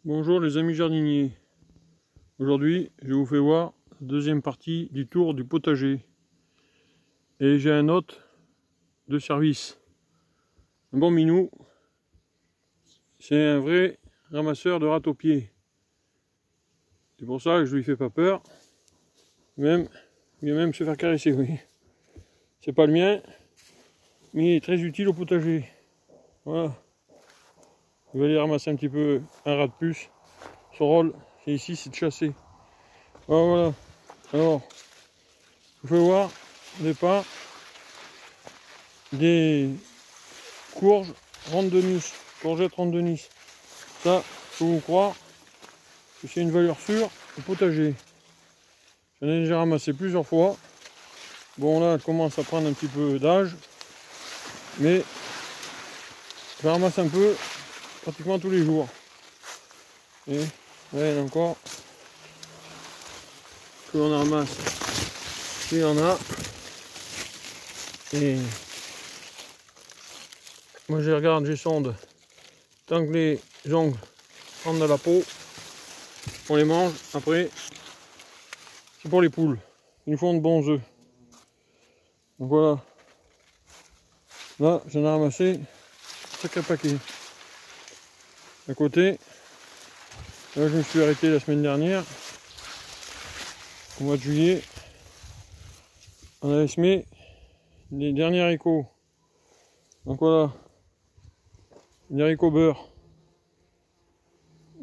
Bonjour les amis jardiniers. Aujourd'hui je vous fais voir la deuxième partie du tour du potager. Et j'ai un hôte de service. Un bon minou. C'est un vrai ramasseur de rats aux pieds. C'est pour ça que je lui fais pas peur. Il vient même se faire caresser, oui. C'est pas le mien, mais il est très utile au potager. Voilà. Il va aller ramasser un petit peu un rat de plus. Son rôle, c'est ici, c'est de chasser. Voilà. Alors, je vous fais voir au départ des courges rondes de Nice, courgettes rondes de Nice. Ça, je peux vous croire que c'est une valeur sûre au potager. J'en ai déjà ramassé plusieurs fois. Bon, là, elle commence à prendre un petit peu d'âge, mais je ramasse un peu pratiquement tous les jours. Et là, il y en a encore. Que l'on ramasse, il y en a. Et moi, je regarde, je sonde. Tant que les ongles rentrent dans la peau, on les mange. Après, c'est pour les poules. Ils nous font de bons œufs. Donc voilà. Là, j'en ai ramassé un sacré paquet. À côté, là, je me suis arrêté la semaine dernière. Au mois de juillet, on avait semé les derniers haricots. Donc voilà, les haricots beurre.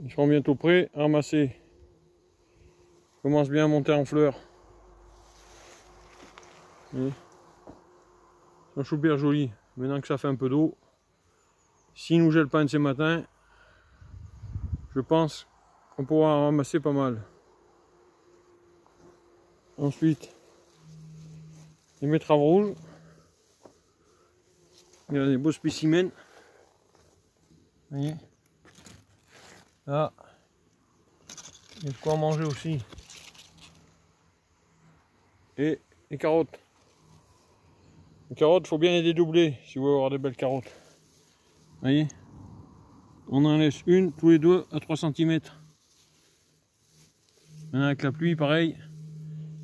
Ils seront bientôt prêts à ramasser. Ils commencent bien à monter en fleurs. C'est un chou bien joli. Maintenant que ça fait un peu d'eau, s'il nous gèle pas un de ces matins, je pense qu'on pourra en ramasser pas mal. Ensuite, les betteraves rouges. Il y a des beaux spécimens. Vous voyez, là, il y a de quoi en manger aussi. Et les carottes. Les carottes, il faut bien les dédoubler si vous voulez avoir des belles carottes. Vous voyez, on en laisse une tous les 2 à 3 cm. Maintenant avec la pluie, pareil,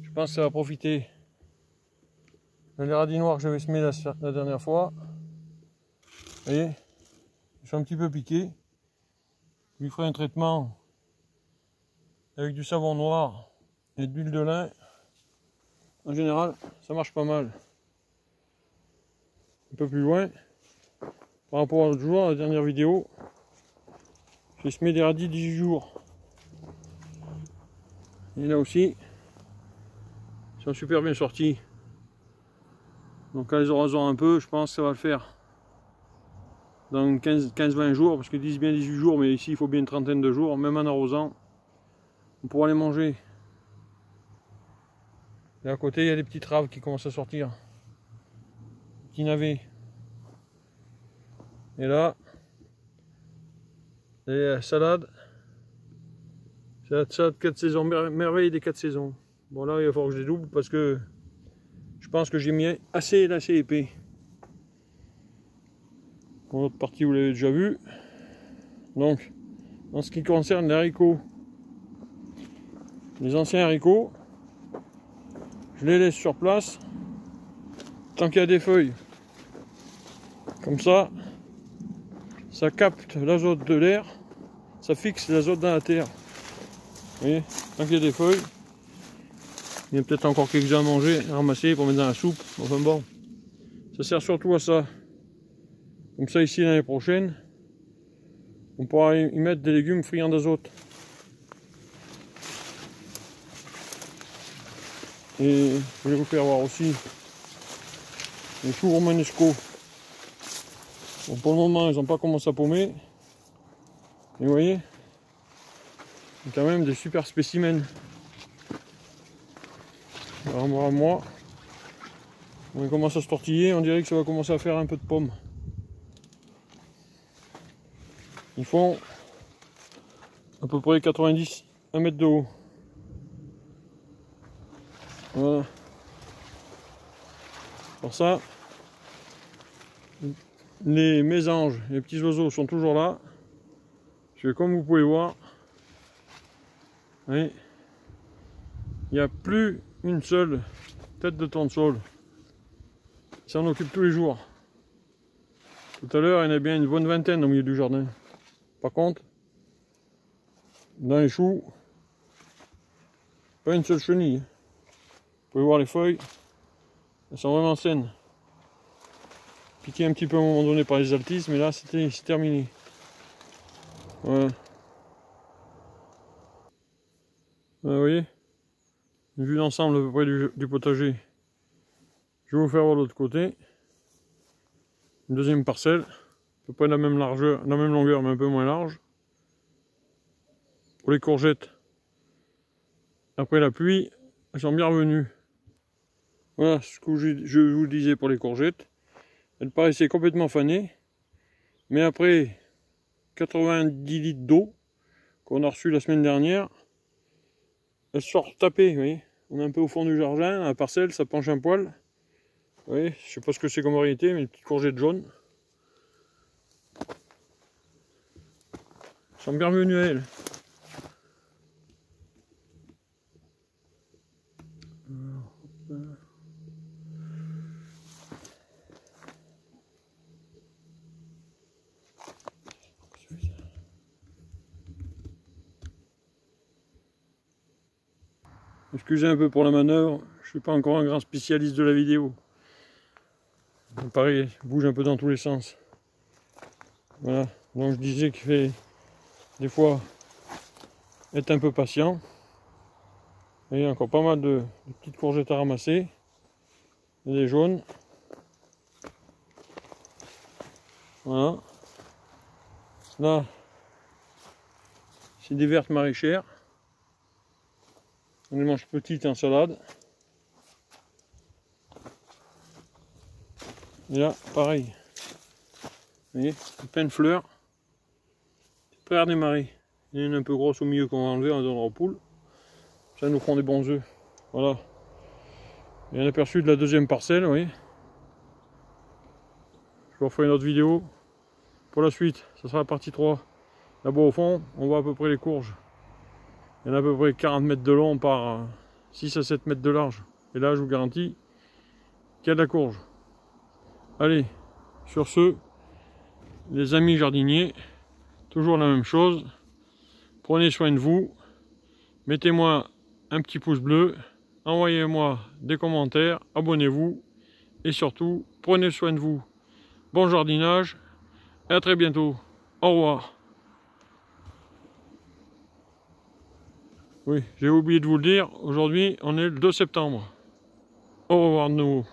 je pense que ça va profiter. Les radis noirs que j'avais semés la dernière fois, vous voyez, ils sont un petit peu piqués. Je lui ferai un traitement avec du savon noir et de l'huile de lin. En général, ça marche pas mal. Un peu plus loin, par rapport à l'autre jour, à la dernière vidéo, j'ai semé des radis 18 jours. Et là aussi, ils sont super bien sortis. Donc en les arrosant un peu, je pense que ça va le faire. Dans 15-20 jours, parce qu'ils disent bien 18 jours, mais ici il faut bien une trentaine de jours, même en arrosant, on pourra les manger. Et à côté, il y a des petites raves qui commencent à sortir. Petits navets. Et là, les salades. C'est la salade 4 saisons, merveille des 4 saisons. Bon là, il va falloir que je les double parce que je pense que j'ai mis assez épais. Pour l'autre partie, vous l'avez déjà vu. Donc, en ce qui concerne les haricots, les anciens haricots, je les laisse sur place tant qu'il y a des feuilles. Comme ça, ça capte l'azote de l'air, ça fixe l'azote dans la terre. Vous voyez, tant qu'il y a des feuilles, il y a peut-être encore quelques-uns à manger, à ramasser pour mettre dans la soupe. Enfin bon, ça sert surtout à ça. Comme ça, ici l'année prochaine, on pourra y mettre des légumes friands d'azote. Et je vais vous faire voir aussi les choux romanesco. Bon, pour le moment, ils n'ont pas commencé à paumer. Et vous voyez, il y a quand même des super spécimens. Alors moi, on commence à se tortiller, on dirait que ça va commencer à faire un peu de pommes. Ils font à peu près 90, 1 mètre de haut. Voilà. Pour ça, les mésanges, les petits oiseaux sont toujours là. Parce que comme vous pouvez voir, Oui. Il n'y a plus une seule tête de tournesol. Il s'en occupe tous les jours. Tout à l'heure, il y en a bien une bonne vingtaine au milieu du jardin. Par contre, dans les choux, pas une seule chenille. Vous pouvez voir les feuilles, elles sont vraiment saines. Piqué un petit peu à un moment donné par les altises, mais là c'est terminé. Voilà. Vous voyez, une vue d'ensemble à peu près du potager. Je vais vous faire voir l'autre côté. Une deuxième parcelle, à peu près la même largeur, la même longueur, mais un peu moins large. Pour les courgettes, après la pluie, elles sont bien revenues. Voilà ce que je vous disais pour les courgettes. Elles paraissaient complètement fanées, mais après 90 litres d'eau qu'on a reçu la semaine dernière, elles se sont retapées, vous voyez. On est un peu au fond du jardin, la parcelle, ça penche un poil. Vous voyez, je sais pas ce que c'est comme variété, mais une petite courgette jaune. Elles sont bien revenues à elles. Excusez un peu pour la manœuvre, je suis pas encore un grand spécialiste de la vidéo. Pareil, je bouge un peu dans tous les sens. Voilà, donc je disais qu'il fait des fois être un peu patient. Et il y a encore pas mal de petites courgettes à ramasser. Il y a des jaunes. Voilà. Là, c'est des vertes maraîchères. On les mange petites en salade. Et là, pareil. Vous voyez, plein de fleurs. C'est prêt à redémarrer. Il y en a une un peu grosse au milieu qu'on va enlever, on donnera aux poules. Ça nous fera des bons œufs. Voilà. Il y a un aperçu de la deuxième parcelle, vous voyez. Je vous referai une autre vidéo. Pour la suite, ça sera la partie 3. Là-bas au fond, on voit à peu près les courges. Il y en a à peu près 40 mètres de long par 6 à 7 mètres de large. Et là, je vous garantis qu'il y a de la courge. Allez, sur ce, les amis jardiniers, toujours la même chose. Prenez soin de vous. Mettez-moi un petit pouce bleu. Envoyez-moi des commentaires. Abonnez-vous. Et surtout, prenez soin de vous. Bon jardinage. Et à très bientôt. Au revoir. Oui, j'ai oublié de vous le dire. Aujourd'hui, on est le 2 septembre. Au revoir de nouveau.